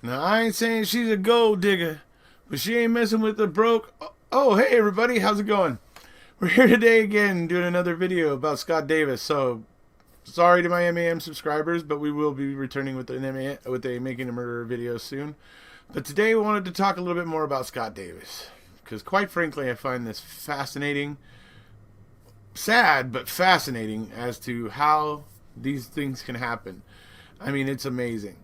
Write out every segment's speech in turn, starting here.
Now, I ain't saying she's a gold digger, but she ain't messing with the broke. Oh, hey, everybody. How's it going? We're here today again doing another video about Scott Davis. So, sorry to my MAM subscribers, but we will be returning with a Making a Murderer video soon. But today we wanted to talk a little bit more about Scott Davis. Because quite frankly, I find this fascinating. Sad, but fascinating as to how these things can happen. I mean, it's amazing.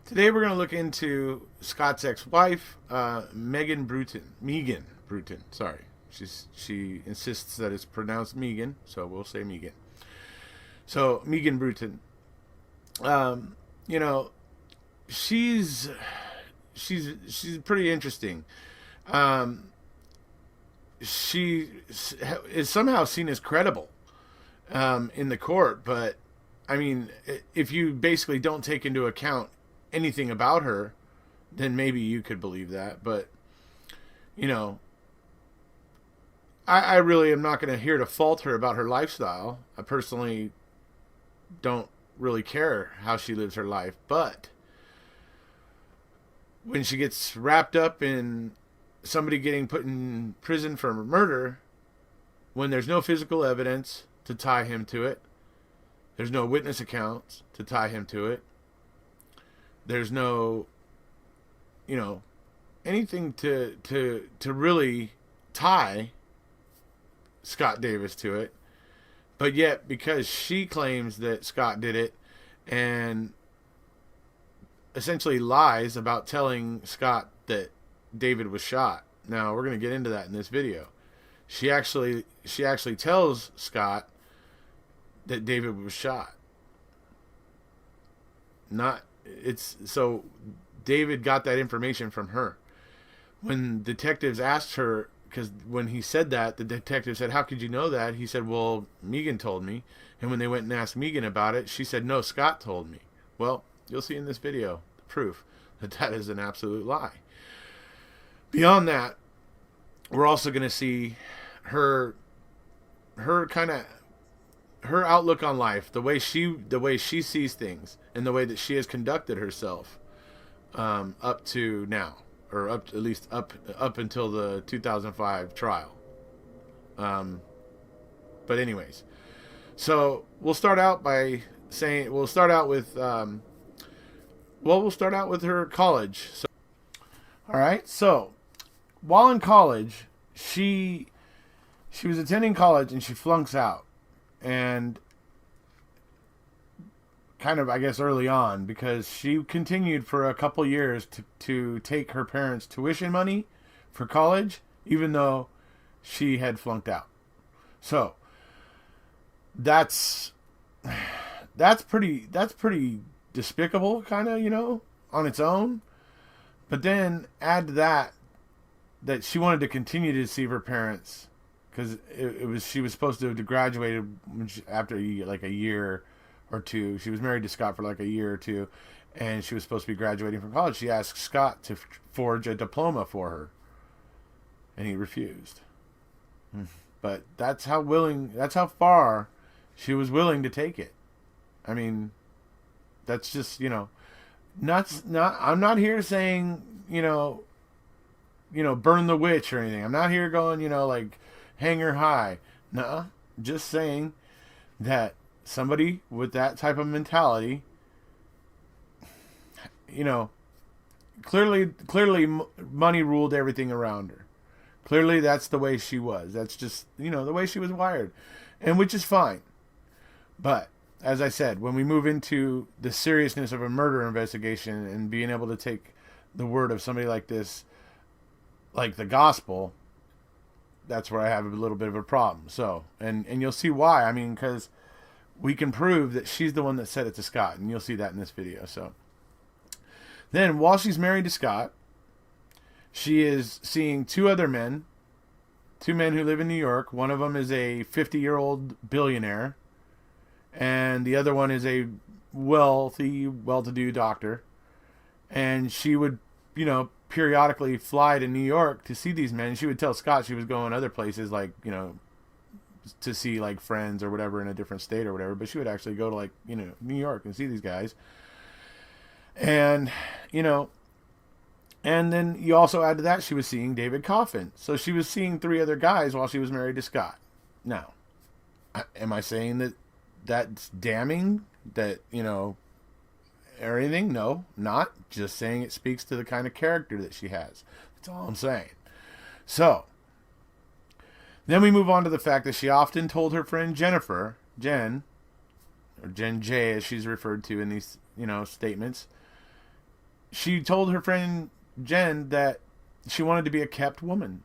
Today we're going to look into Scott's ex-wife, Megan Bruton. Sorry, she insists that it's pronounced Megan, so we'll say Megan. So Megan Bruton, you know, she's pretty interesting. She is somehow seen as credible in the court, but I mean, if you basically don't take into account anything about her, then maybe you could believe that. But, you know, I really am not going to here to fault her about her lifestyle. I personally don't really care how she lives her life. But when she gets wrapped up in somebody getting put in prison for murder, when there's no physical evidence to tie him to it, there's no witness accounts to tie him to it, there's no, you know, anything to really tie Scott Davis to it. But yet, because she claims that Scott did it and essentially lies about telling Scott that David was shot. Now, we're going to get into that in this video. She actually tells Scott that David was shot. So David got that information from her. When detectives asked her, because when he said that, the detective said, "How could you know that?" He said, "Well, Megan told me." And when they went and asked Megan about it, she said, "No, Scott told me." Well, you'll see in this video the proof that that is an absolute lie. Beyond that, we're also going to see her outlook on life, the way she sees things, and the way that she has conducted herself up to now, or at least up until the 2005 trial. But anyways, so we'll start out with her college. So, all right, so while in college, she was attending college and she flunks out. And kind of, I guess, early on, because she continued for a couple years to take her parents' tuition money for college, even though she had flunked out. So that's pretty despicable, kind of, on its own. But then add to that she wanted to continue to deceive her parents, because she was supposed to have graduated after like a year or two. She was married to Scott for like a year or two, and she was supposed to be graduating from college. She asked Scott to forge a diploma for her, and he refused. But that's how far she was willing to take it. I mean, that's just, I'm not here saying, burn the witch or anything. I'm not here going, like, hang her high. Nuh-uh. Just saying that somebody with that type of mentality, clearly money ruled everything around her. Clearly that's the way she was. That's just, the way she was wired. And which is fine. But, as I said, when we move into the seriousness of a murder investigation and being able to take the word of somebody like this, like the gospel, that's where I have a little bit of a problem. So, and you'll see why. I mean, because we can prove that she's the one that said it to Scott, and you'll see that in this video. So, then while she's married to Scott, she is seeing two men who live in New York. One of them is a 50-year-old billionaire, and the other one is a wealthy, well-to-do doctor. And she would, periodically fly to New York to see these men. She would tell Scott she was going other places, like, to see like friends or whatever in a different state or whatever, but she would actually go to, like, New York and see these guys. And, And then you also add to that, she was seeing David Coffin. So she was seeing 3 other guys while she was married to Scott. Now, am I saying that that's damning? That, or anything? No, not. Just saying it speaks to the kind of character that she has. That's all I'm saying. So, then we move on to the fact that she often told her friend Jennifer, Jen, or Jen J as she's referred to in these, statements. She told her friend Jen that she wanted to be a kept woman.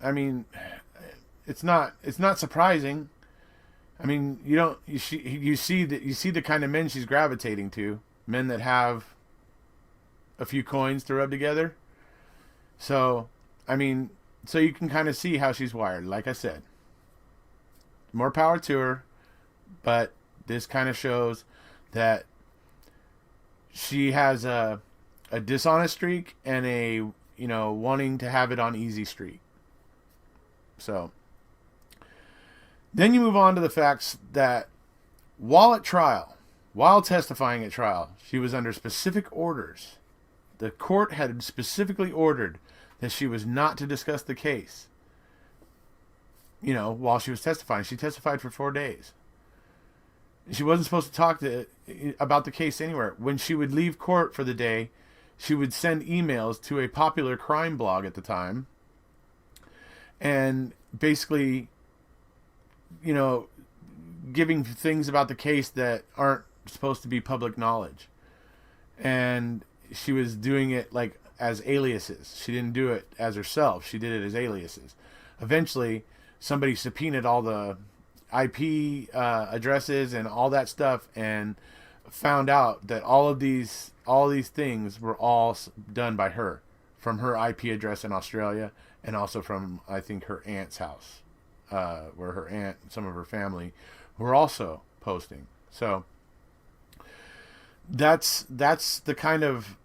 I mean, it's not surprising. I mean, you see the kind of men she's gravitating to, men that have a few coins to rub together. So, I mean, so you can kind of see how she's wired. Like I said, more power to her, but this kind of shows that she has a dishonest streak and a, wanting to have it on easy streak. So, then you move on to the facts that while testifying at trial, she was under specific orders. The court had specifically ordered that she was not to discuss the case. While she was testifying. She testified for 4 days. She wasn't supposed to talk about the case anywhere. When she would leave court for the day, she would send emails to a popular crime blog at the time. And basically, giving things about the case that aren't supposed to be public knowledge. And she was doing it like as aliases. She didn't do it as herself. She did it as aliases. Eventually, somebody subpoenaed all the IP addresses and all that stuff, and found out that all these things were all done by her, from her IP address in Australia, and also from, I think, her aunt's house, where her aunt and some of her family were also posting. So that's the kind of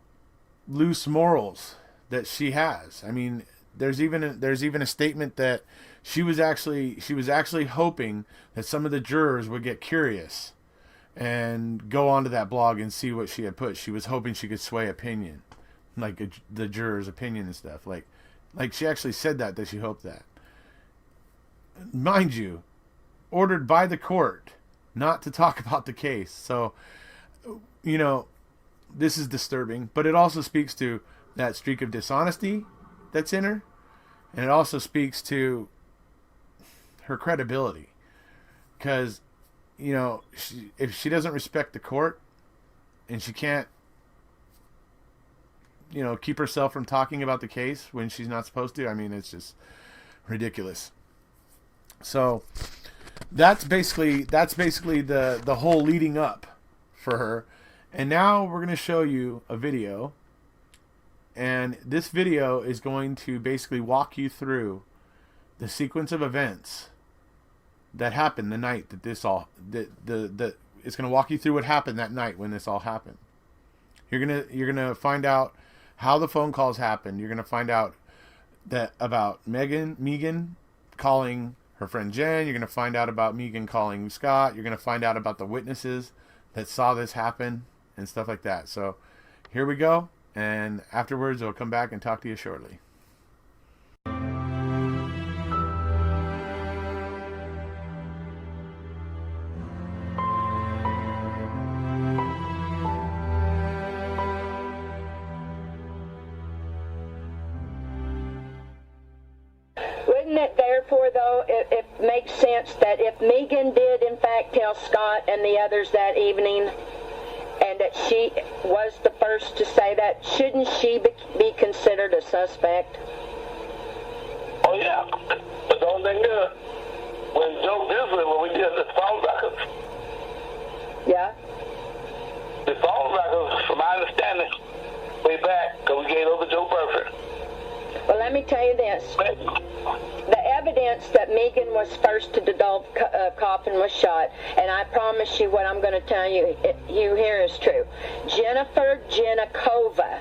loose morals that she has. I mean, there's even a statement that she was actually hoping that some of the jurors would get curious and go onto that blog and see what she had put. She was hoping she could sway opinion, like the jurors' opinion and stuff. Like she actually said that she hoped that. Mind you, ordered by the court not to talk about the case. So, this is disturbing, but it also speaks to that streak of dishonesty that's in her, and it also speaks to her credibility, because if she doesn't respect the court and she can't keep herself from talking about the case when she's not supposed to, I mean, it's just ridiculous. So that's basically the whole leading up for her. And now we're going to show you a video, and this video is going to basically walk you through the sequence of events that happened the night that this all it's going to walk you through what happened that night when this all happened. You're going to find out how the phone calls happened. You're going to find out that about Megan calling her friend Jen. You're going to find out about Megan calling Scott. You're going to find out about the witnesses that saw this happen and stuff like that. So here we go, and afterwards I'll come back and talk to you shortly. Wouldn't it therefore, though, it makes sense that if Megan did in fact tell Scott and the others that evening, and that she was the first to say that, shouldn't she be considered a suspect? Oh yeah, but the only thing is, when Joe Disley, when we did the phone records, Yeah? the phone records, from my understanding, way back, because we gave over Joe Burford. Well, let me tell you this. The evidence that Megan was first to divulge Coffin was shot, and I promise you what I'm going to tell you, here is true. Jennifer Genakova,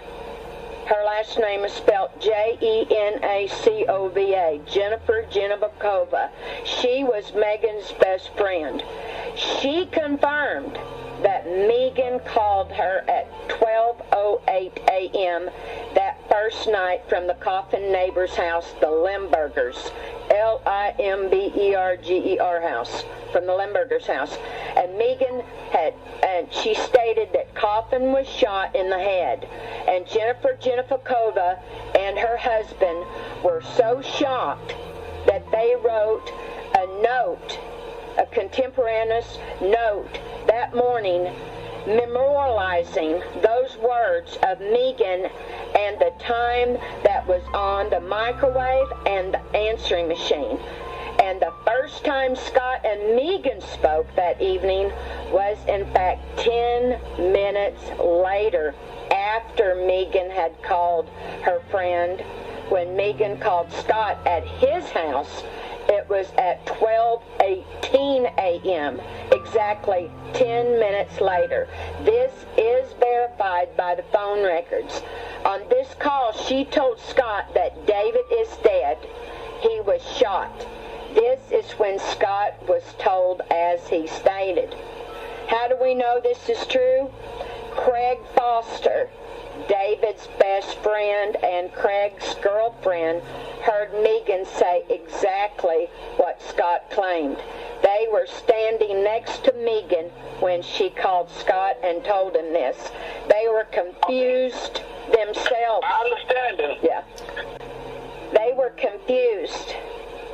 her last name is spelled Jenacova, Jennifer Genakova. She was Megan's best friend. She confirmed that Megan called her at 12:05 10:08 a.m. that first night from the Coffin neighbor's house, the Limburgers, Limberger house, from the Limburgers' house. And Megan she stated that Coffin was shot in the head. And Jennifer Genikova and her husband were so shocked that they wrote a note, a contemporaneous note that morning, memorializing those words of Megan and the time that was on the microwave and the answering machine. And the first time Scott and Megan spoke that evening was in fact 10 minutes later, after Megan had called her friend. When Megan called Scott at his house, it was at 12:18 a.m., exactly 10 minutes later. This is verified by the phone records. On this call, she told Scott that David is dead. He was shot. This is when Scott was told as he stated. How do we know this is true? Craig Foster, David's best friend and Craig's girlfriend, heard Megan say exactly what Scott claimed. They were standing next to Megan when she called Scott and told him this. They were confused themselves. I understand it. Yeah. They were confused.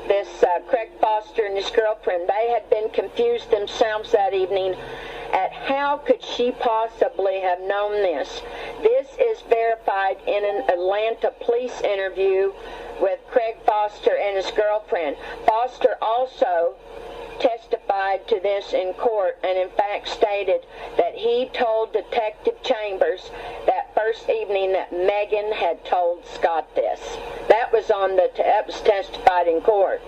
This Craig Foster and his girlfriend, they had been confused themselves that evening at how could she possibly have known this. This is verified in an Atlanta police interview with Craig Foster and his girlfriend. Foster also testified to this in court and in fact stated that he told Detective Chambers that first evening that Megan had told Scott this. That was testified in court.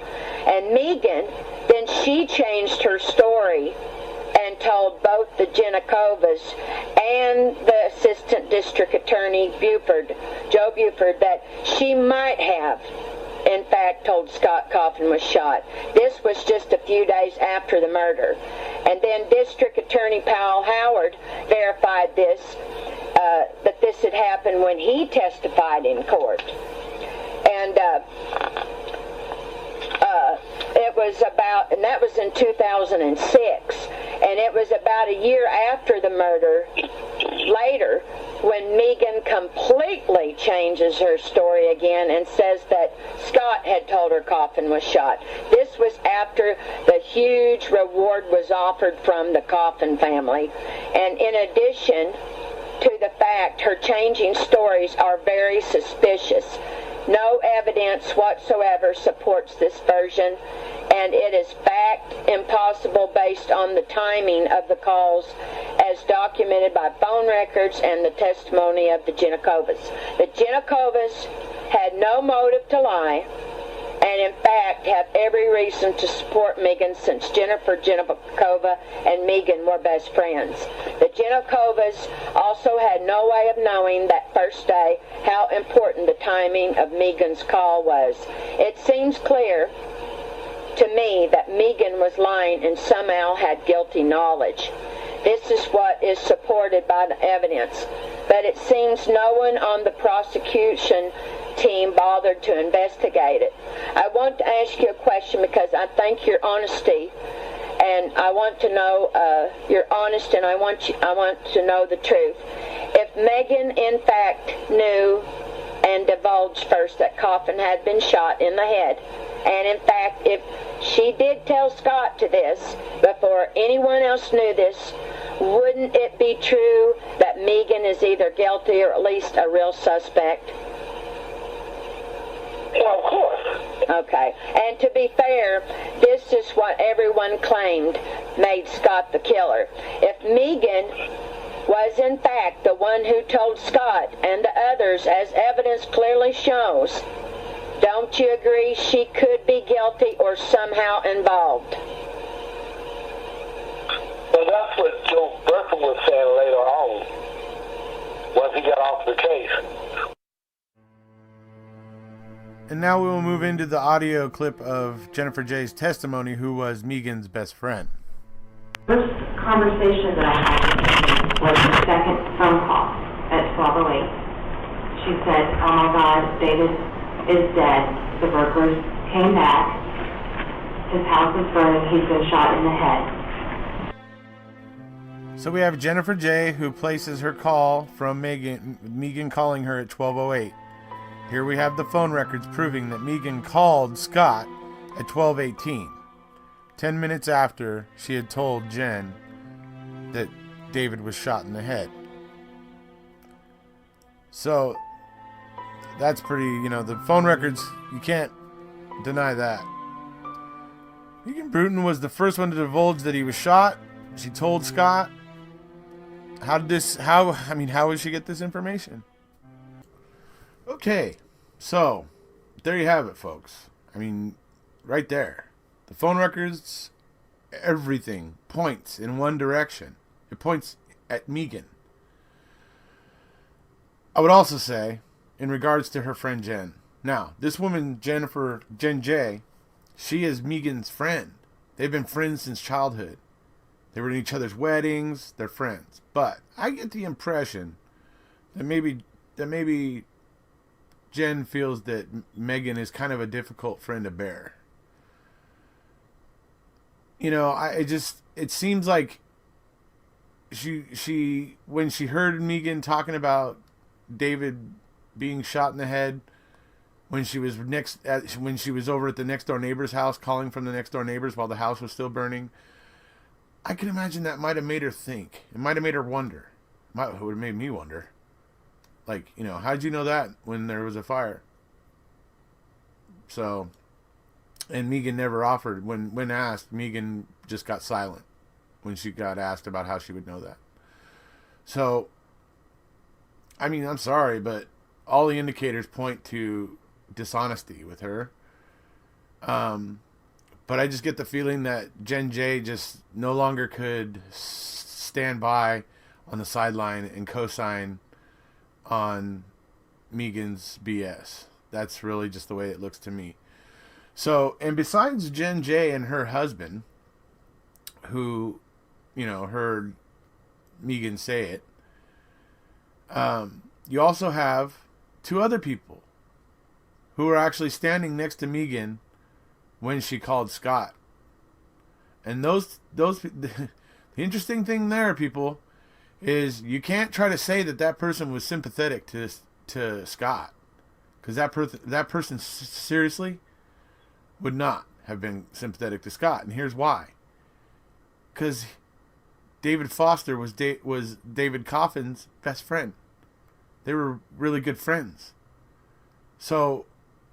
And Megan, then she changed her story and told both the Genikovas and the Assistant District Attorney Joe Buford, that she might have in fact told Scott Coffin was shot. This was just a few days after the murder. And then District Attorney Powell Howard verified this, that this had happened when he testified in court. And that was in 2006, and it was about a year after the murder, later, when Megan completely changes her story again and says that Scott had told her Coffin was shot. This was after the huge reward was offered from the Coffin family. And in addition to the fact her changing stories are very suspicious, no evidence whatsoever supports this version, and it is fact impossible based on the timing of the calls as documented by phone records and the testimony of the Genikovas. The Genikovas had no motive to lie and in fact have every reason to support Megan since Jennifer Genikova and Megan were best friends. The Genikovas also had no way of knowing that first day how important the timing of Megan's call was. It seems clear to me that Megan was lying and somehow had guilty knowledge. This is what is supported by the evidence, but it seems no one on the prosecution team bothered to investigate it. I want to ask you a question because I thank your honesty, and I want to know you're honest, and I want to know the truth. If Megan in fact knew and divulged first that Coffin had been shot in the head, and in fact if she did tell Scott to this before anyone else knew this, wouldn't it be true that Megan is either guilty or at least a real suspect? Well, of course. Okay. And to be fair, this is what everyone claimed made Scott the killer. If Megan was in fact the one who told Scott and the others, as evidence clearly shows, don't you agree she could be guilty or somehow involved? Well, that's what Joe Burkham was saying later on, once he got off the case. And now we will move into the audio clip of Jennifer J's testimony, who was Megan's best friend. First conversation that I had with him was the second phone call at at 12:08. She said, "Oh my God, David is dead. The burglars came back. His house is burning. He's been shot in the head." So we have Jennifer J., who places her call from Megan calling her at 12:08. Here we have the phone records proving that Megan called Scott at 12:18, 10 minutes after she had told Jen that David was shot in the head. So that's pretty, the phone records, you can't deny that. Megan Bruton was the first one to divulge that he was shot. She told Scott. How did she get this information? Okay, so there you have it, folks. Right there. The phone records, everything points in one direction. It points at Megan. I would also say, in regards to her friend Jen. Now, this woman, Jen J., she is Megan's friend. They've been friends since childhood. They were in each other's weddings. They're friends. But I get the impression that maybe Jen feels that Megan is kind of a difficult friend to bear. It seems like she when she heard Megan talking about David being shot in the head, when she was over at the next door neighbor's house, calling from the next door neighbors while the house was still burning, I can imagine that might have made her think. It might have made her wonder. It would have made me wonder. How'd you know that when there was a fire? So, and Megan never offered. When asked, Megan just got silent when she got asked about how she would know that. So, I'm sorry, but all the indicators point to dishonesty with her. But I just get the feeling that Jen J just no longer could stand by on the sideline and co-sign on Megan's BS. That's really just the way it looks to me. So, and besides Jen J and her husband, who, heard Megan say it, you also have two other people who are actually standing next to Megan when she called Scott. And the interesting thing there, people, is you can't try to say that person was sympathetic to Scott, because that person seriously would not have been sympathetic to Scott, and here's why. Because David Foster was David Coffin's best friend. They were really good friends. So,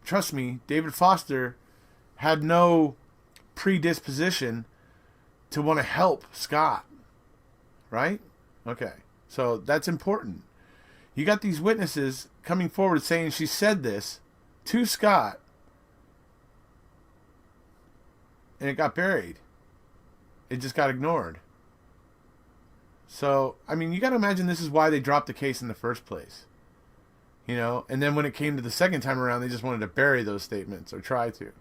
trust me, David Foster had no predisposition to want to help Scott. Right? Okay. So that's important. You got these witnesses coming forward saying she said this to Scott, and it got buried. It just got ignored. So, you got to imagine this is why they dropped the case in the first place. And then when it came to the second time around, they just wanted to bury those statements, or try to.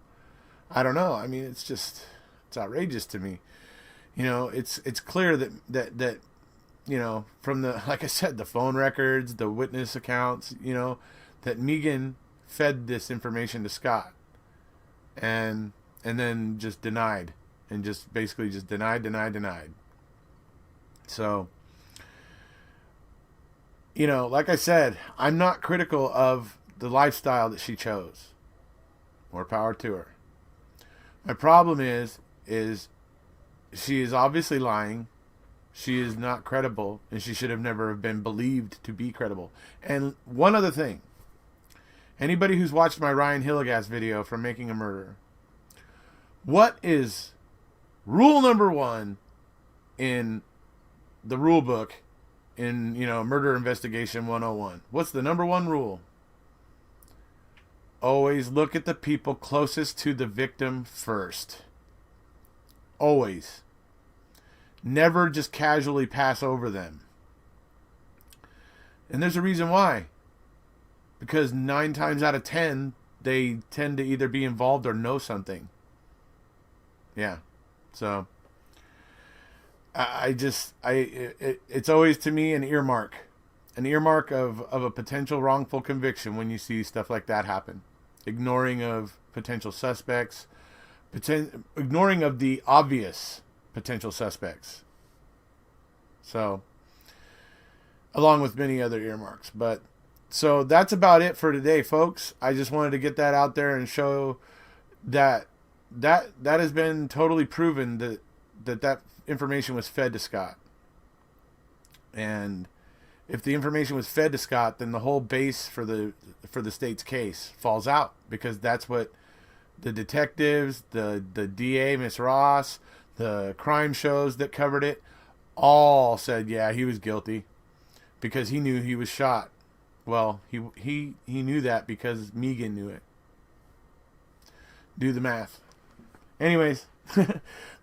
I don't know. It's outrageous to me. It's clear that from the, like I said, the phone records, the witness accounts, that Megan fed this information to Scott, and then just denied, and just basically just denied. So, like I said, I'm not critical of the lifestyle that she chose. More power to her. My problem is she is obviously lying. She is not credible, and she should have never been believed to be credible. And one other thing. Anybody who's watched my Ryan Hilligas video from Making a Murderer, what is rule number 1 in the rule book in, Murder Investigation 101? What's the number 1 rule? Always look at the people closest to the victim first. Always. Never just casually pass over them. And there's a reason why. Because 9 times out of 10, they tend to either be involved or know something. Yeah. So, it's always to me an earmark. an earmark of a potential wrongful conviction when you see stuff like that happen. Ignoring of potential suspects, ignoring of the obvious potential suspects. So, along with many other earmarks. But, so that's about it for today, folks. I just wanted to get that out there and show that has been totally proven that information was fed to Scott. And if the information was fed to Scott, then the whole base for the state's case falls out, because that's what the detectives, the DA, Miss Ross, the crime shows that covered it, all said, yeah, he was guilty because he knew he was shot. Well, he knew that because Megan knew it. Do the math. Anyways,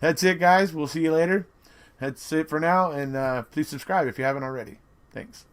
that's it, guys. We'll see you later. That's it for now, and please subscribe if you haven't already. Thanks.